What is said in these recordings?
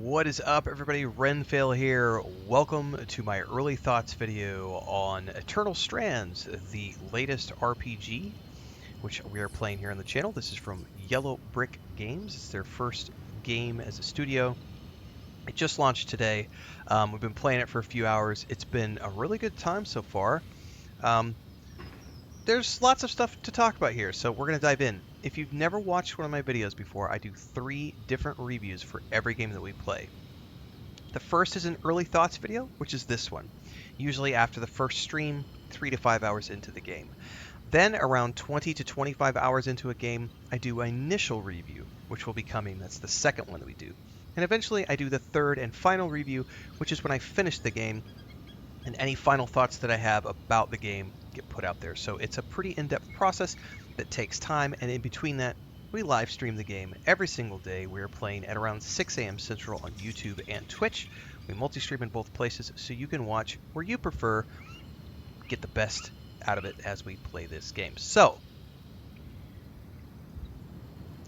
What is up, everybody? Renfail here. Welcome to my early thoughts video on Eternal Strands, the latest RPG, which we are playing here on the channel. This is from Yellow Brick Games. It's their first game as a studio. It just launched today. We've been playing it for a few hours. It's been a really good time so far. There's lots of stuff to talk about here, so we're going to dive in. If you've never watched one of my videos before, I do 3 different reviews for every game that we play. The first is an early thoughts video, which is this one, usually after the first stream, 3 to 5 hours into the game. Then around 20 to 25 hours into a game, I do an initial review, which will be coming. That's the second one that we do. And eventually I do the third and final review, which is when I finish the game, and any final thoughts that I have about the game get put out there. So it's a pretty in-depth process that takes time, and in between that, we live stream the game every single day. We're playing at around 6 a.m. Central on YouTube and Twitch. We multi-stream in both places, so you can watch where you prefer, get the best out of it as we play this game. So,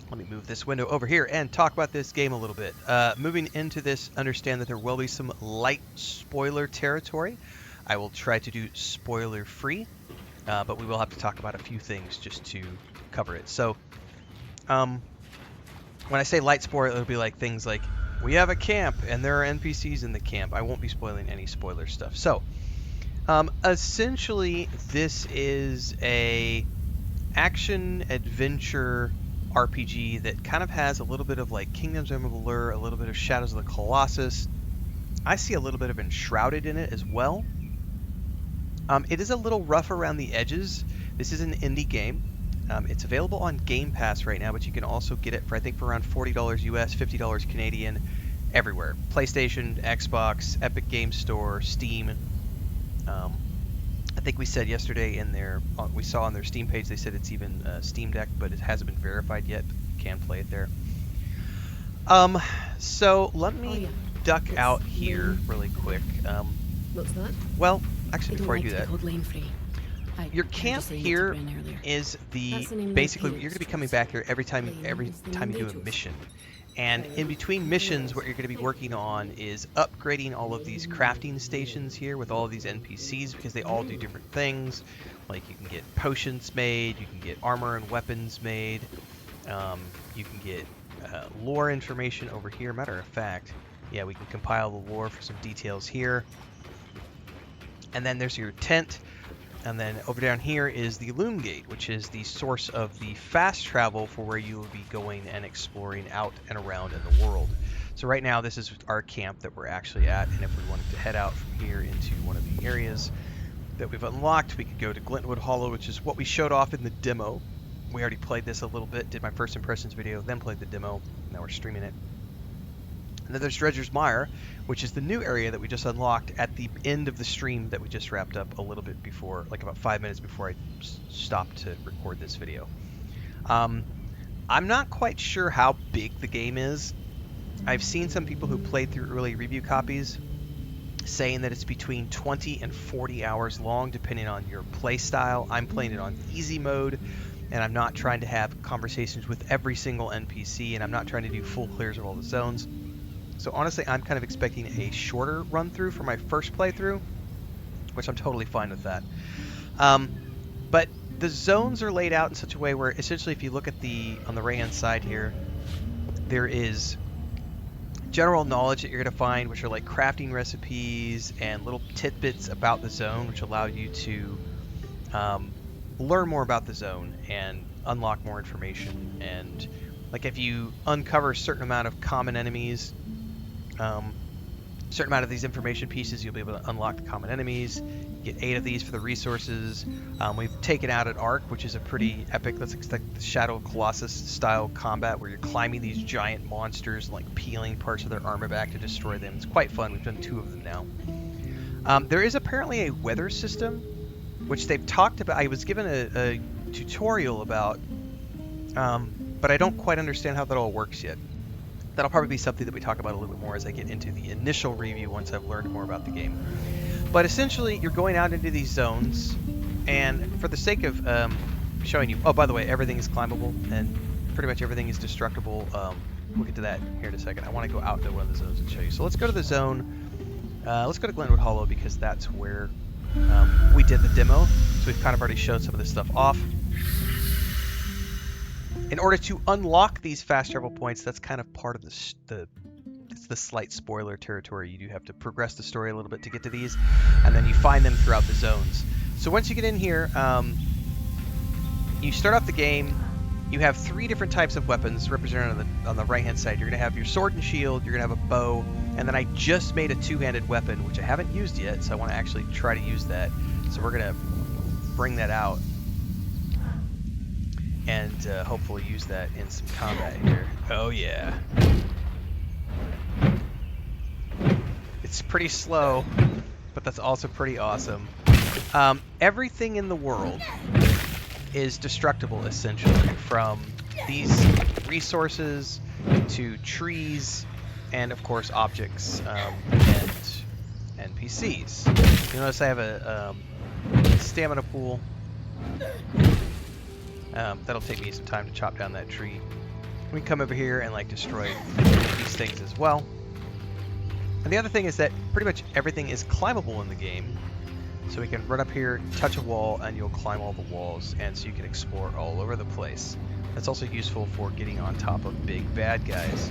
let me move this window over here and talk about this game a little bit. Moving into this, understand that there will be some light spoiler territory. I will try to do spoiler-free, but we will have to talk about a few things just to cover it. So, when I say light spoiler, it'll be like things like, we have a camp and there are NPCs in the camp. I won't be spoiling any spoiler stuff. So, essentially, this is a action-adventure RPG that kind of has a little bit of like Kingdoms of Amalur, a little bit of Shadows of the Colossus. I see a little bit of Enshrouded in it as well. It is a little rough around the edges. This is an indie game. It's available on Game Pass right now, but you can also get it for, I think, for around $40 US, $50 Canadian, everywhere. PlayStation, Xbox, Epic Game Store, Steam. I think we said yesterday in their, we saw on their Steam page, they said it's even Steam Deck, but it hasn't been verified yet. You can play it there. So let me duck out here really quick. What's that? Well, actually, before I do that, your camp here is the basically you're going to be coming back here every time you do a mission. And in between missions, what you're going to be working on is upgrading all of these crafting stations here with all of these NPCs, because they all do different things. Like you can get potions made, you can get armor and weapons made, you can get lore information over here. Matter of fact, yeah, we can compile the lore for some details here. And then there's your tent. And then over down here is the Loom Gate, which is the source of the fast travel for where you will be going and exploring out and around in the world. So right now this is our camp that we're actually at, and if we wanted to head out from here into one of the areas that we've unlocked, we could go to Glintwood Hollow, which is what we showed off in the demo. We already played this a little bit, did my first impressions video, then played the demo, now we're streaming it. And then there's Dredger's Mire, which is the new area that we just unlocked at the end of the stream that we just wrapped up a little bit before, like about 5 minutes before I stopped to record this video. I'm not quite sure how big the game is. I've seen some people who played through early review copies saying that it's between 20 and 40 hours long, depending on your play style. I'm playing it on easy mode, and I'm not trying to have conversations with every single NPC, and I'm not trying to do full clears of all the zones. So honestly, I'm kind of expecting a shorter run through for my first playthrough, which I'm totally fine with that. But the zones are laid out in such a way where essentially if you look at on the right hand side here, there is general knowledge that you're going to find, which are like crafting recipes and little tidbits about the zone, which allow you to learn more about the zone and unlock more information. And like if you uncover a certain amount of common enemies, certain amount of these information pieces, you'll be able to unlock the common enemies. Get 8 of these for the resources. We've taken out an arc, which is a pretty epic, that's like the Shadow of Colossus style combat where you're climbing these giant monsters and like peeling parts of their armor back to destroy them. It's quite fun. We've done 2 of them now. There is apparently a weather system, which they've talked about. I was given a tutorial about, but I don't quite understand how that all works yet. That'll probably be something that we talk about a little bit more as I get into the initial review once I've learned more about the game. But essentially, you're going out into these zones, and for the sake of showing you... Oh, by the way, everything is climbable, and pretty much everything is destructible. we'll get to that here in a second. I want to go out to one of the zones and show you. So let's go to the zone. Let's go to Glenwood Hollow because that's where we did the demo. So we've kind of already showed some of this stuff off. In order to unlock these fast travel points, that's kind of part of it's the slight spoiler territory. You do have to progress the story a little bit to get to these, and then you find them throughout the zones. So once you get in here, you start off the game. You have 3 different types of weapons represented on the right-hand side. You're going to have your sword and shield, you're going to have a bow, and then I just made a 2-handed weapon, which I haven't used yet, so I want to actually try to use that. So we're going to bring that out and hopefully use that in some combat here. Oh yeah. It's pretty slow, but that's also pretty awesome. Everything in the world is destructible, essentially, from these resources to trees and, of course, objects and NPCs. You notice I have a stamina pool. That'll take me some time to chop down that tree. We can come over here and like destroy these things as well. And the other thing is that pretty much everything is climbable in the game. So we can run up here, touch a wall, and you'll climb all the walls, and so you can explore all over the place. That's also useful for getting on top of big bad guys.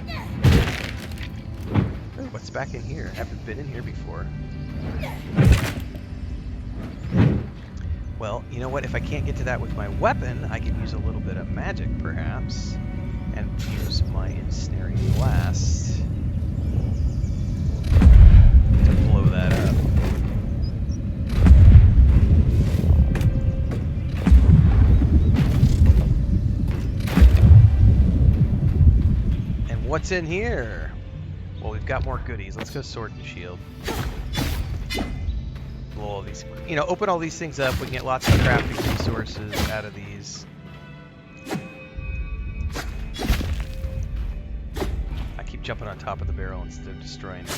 Ooh, what's back in here? I haven't been in here before. Well, you know what? If I can't get to that with my weapon, I can use a little bit of magic, perhaps, and use my ensnaring blast to blow that up. What's in here? Well, we've got more goodies. Let's go sword and shield. Blow all these, open all these things up. We can get lots of crafting resources out of these. I keep jumping on top of the barrel instead of destroying it.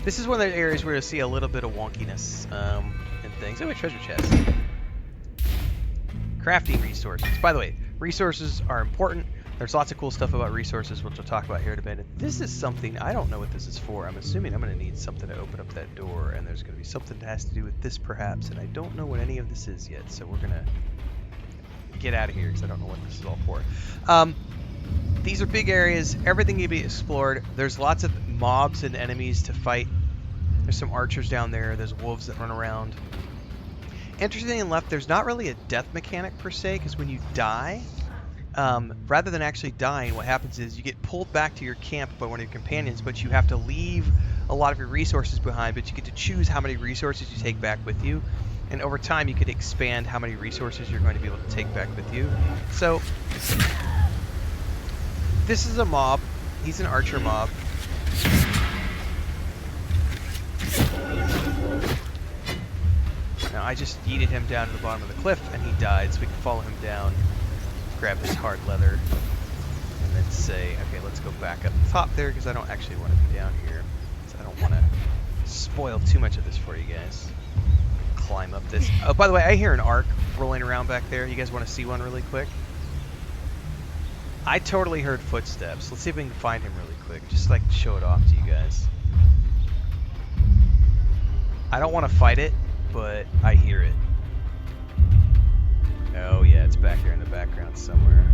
This is one of the areas where you'll see a little bit of wonkiness in things. Oh, a treasure chest. Crafting resources. By the way, resources are important. There's lots of cool stuff about resources, which we'll talk about here in a minute. This is something, I don't know what this is for. I'm assuming I'm going to need something to open up that door, and there's going to be something that has to do with this perhaps, and I don't know what any of this is yet, so we're going to get out of here because I don't know what this is all for. These are big areas. Everything can be explored. There's lots of mobs and enemies to fight. There's some archers down there. There's wolves that run around. Interestingly enough, there's not really a death mechanic per se, because when you die, rather than actually dying, what happens is you get pulled back to your camp by one of your companions, but you have to leave a lot of your resources behind, but you get to choose how many resources you take back with you. And over time, you can expand how many resources you're going to be able to take back with you. So, this is a mob. He's an archer mob. Now, I just yeeted him down to the bottom of the cliff, and he died, so we can follow him down. Grab this hard leather, and then say, okay, let's go back up the top there, because I don't actually want to be down here. So I don't want to spoil too much of this for you guys. Climb up this. Oh, by the way, I hear an ark rolling around back there. You guys want to see one really quick? I totally heard footsteps. Let's see if we can find him really quick. Just like show it off to you guys. I don't want to fight it, but I hear it. Oh yeah, it's back there in the background somewhere.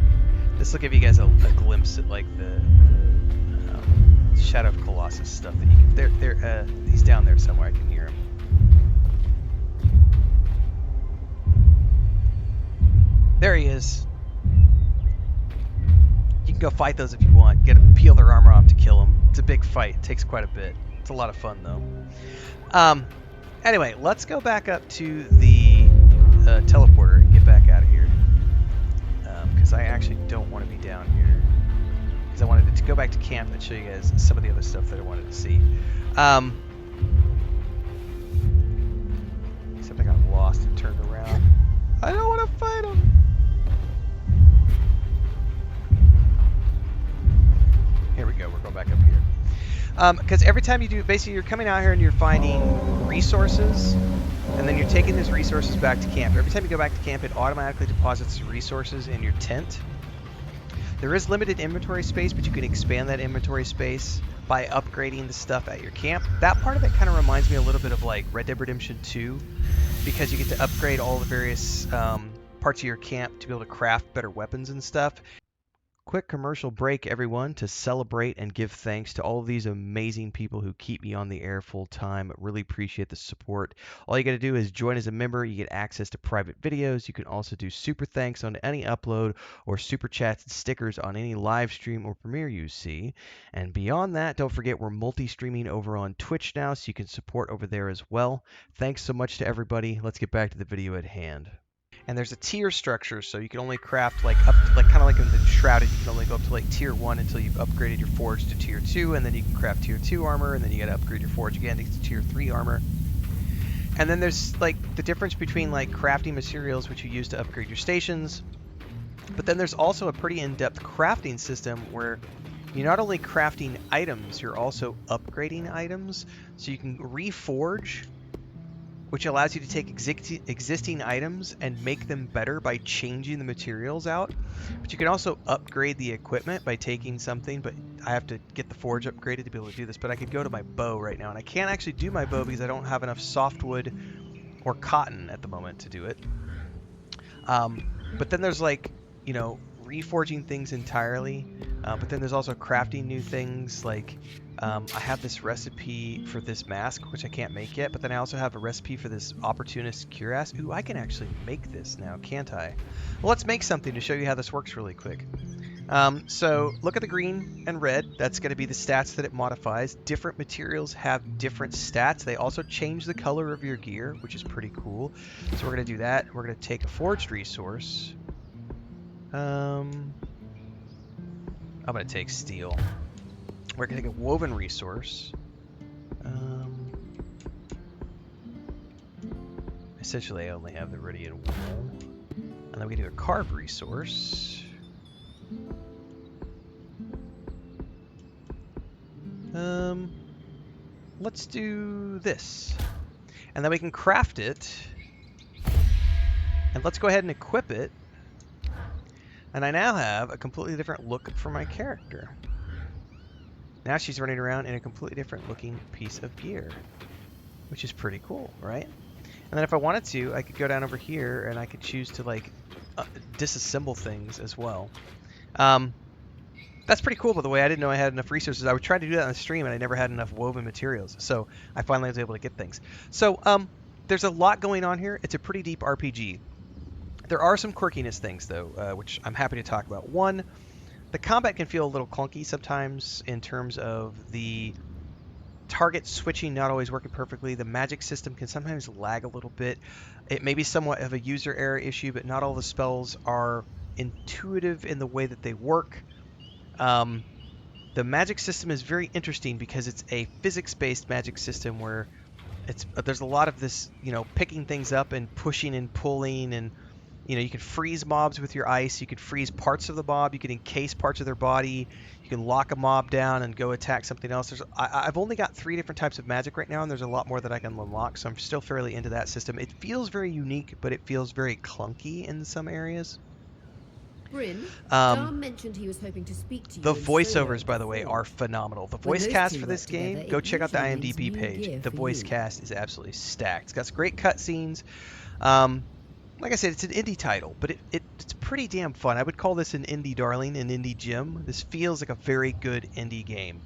This will give you guys a glimpse at like the Shadow of Colossus stuff that you can. He's down there somewhere. I can hear him. There he is. You can go fight those if you want. Peel their armor off to kill them. It's a big fight. It takes quite a bit. It's a lot of fun though. Anyway, let's go back up to the teleporter and get back out of here, because I actually don't want to be down here, because I wanted to go back to camp and show you guys some of the other stuff that I wanted to see. Except I got lost and turned around. I don't want to fight him. Here we go, we're going back up here. Because every time you do, basically you're coming out here and you're finding resources, and then you're taking these resources back to camp. Every time you go back to camp, it automatically deposits resources in your tent. There is limited inventory space, but you can expand that inventory space by upgrading the stuff at your camp. That part of it kind of reminds me a little bit of like Red Dead Redemption 2, because you get to upgrade all the various parts of your camp to be able to craft better weapons and stuff. Quick commercial break, everyone, to celebrate and give thanks to all of these amazing people who keep me on the air full time. Really appreciate the support. All you got to do is join as a member. You get access to private videos. You can also do super thanks on any upload or super chats and stickers on any live stream or premiere you see. And beyond that, don't forget we're multi-streaming over on Twitch now, so you can support over there as well. Thanks so much to everybody. Let's get back to the video at hand. And there's a tier structure, so you can only craft like up to, like kind of like in the Shrouded, you can only go up to like tier 1 until you've upgraded your forge to tier 2, and then you can craft tier 2 armor, and then you got to upgrade your forge again to get to tier 3 armor. And then there's like the difference between like crafting materials, which you use to upgrade your stations, but then there's also a pretty in-depth crafting system where you're not only crafting items, you're also upgrading items, so you can reforge, which allows you to take existing items and make them better by changing the materials out. But you can also upgrade the equipment by taking something, but I have to get the forge upgraded to be able to do this. But I could go to my bow right now, and I can't actually do my bow because I don't have enough softwood or cotton at the moment to do it. But then there's like, you know, reforging things entirely, but then there's also crafting new things. Like I have this recipe for this mask, which I can't make yet, but then I also have a recipe for this opportunist cuirass. Ooh, I can actually make this now, can't I? Well, let's make something to show you how this works really quick. So look at the green and red. That's going to be the stats that it modifies. Different materials have different stats. They also change the color of your gear, which is pretty cool. So we're going to do that. We're going to take a forged resource. I'm going to take steel. We're going to take a woven resource. Essentially, I only have the Iridian wool. And then we do a carved resource. Let's do this. And then we can craft it. And let's go ahead and equip it. And I now have a completely different look for my character. Now she's running around in a completely different looking piece of gear, which is pretty cool, right? And then if I wanted to, I could go down over here and I could choose to like disassemble things as well. That's pretty cool, by the way. I didn't know I had enough resources. I would try to do that on the stream, and I never had enough woven materials. So I finally was able to get things. So there's a lot going on here. It's a pretty deep RPG. There are some quirkiness things, though, which I'm happy to talk about. One, the combat can feel a little clunky sometimes in terms of the target switching not always working perfectly. The magic system can sometimes lag a little bit. It may be somewhat of a user error issue, but not all the spells are intuitive in the way that they work. The magic system is very interesting because it's a physics-based magic system where there's a lot of this, you know, picking things up and pushing and pulling, and you know, you can freeze mobs with your ice. You can freeze parts of the mob. You can encase parts of their body. You can lock a mob down and go attack something else. I've only got 3 different types of magic right now, and there's a lot more that I can unlock, so I'm still fairly into that system. It feels very unique, but it feels very clunky in some areas. Bryn, Dom mentioned he was hoping to speak to you. The voiceovers, by the way, are phenomenal. The voice cast for this game, go check out the IMDb page. The voice cast is absolutely stacked. It's got some great cutscenes. Like I said, it's an indie title, but it's pretty damn fun. I would call this an indie darling, an indie gem. This feels like a very good indie game,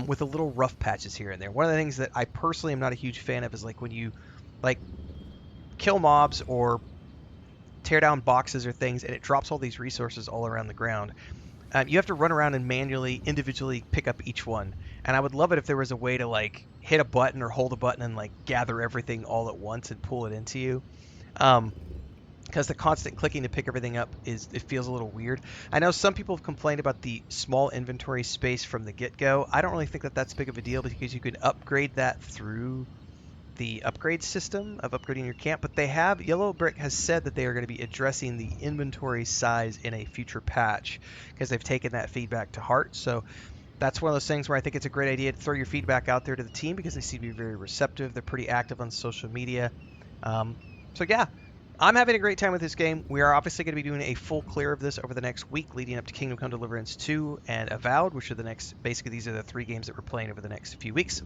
with a little rough patches here and there. One of the things that I personally am not a huge fan of is like when you like kill mobs or tear down boxes or things, and it drops all these resources all around the ground. You have to run around and manually, individually pick up each one. And I would love it if there was a way to like hit a button or hold a button and like gather everything all at once and pull it into you. Because the constant clicking to pick everything up it feels a little weird. I know some people have complained about the small inventory space from the get-go. I don't really think that that's big of a deal because you can upgrade that through the upgrade system of upgrading your camp, but Yellow Brick has said that they are going to be addressing the inventory size in a future patch because they've taken that feedback to heart. So that's one of those things where I think it's a great idea to throw your feedback out there to the team because they seem to be very receptive. They're pretty active on social media. So yeah, I'm having a great time with this game. We are obviously going to be doing a full clear of this over the next week leading up to Kingdom Come Deliverance 2 and Avowed, which are the next, basically these are the 3 games that we're playing over the next few weeks.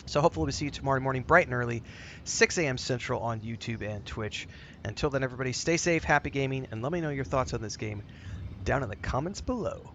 So hopefully we'll see you tomorrow morning bright and early, 6 a.m. Central on YouTube and Twitch. Until then, everybody stay safe, happy gaming, and let me know your thoughts on this game down in the comments below.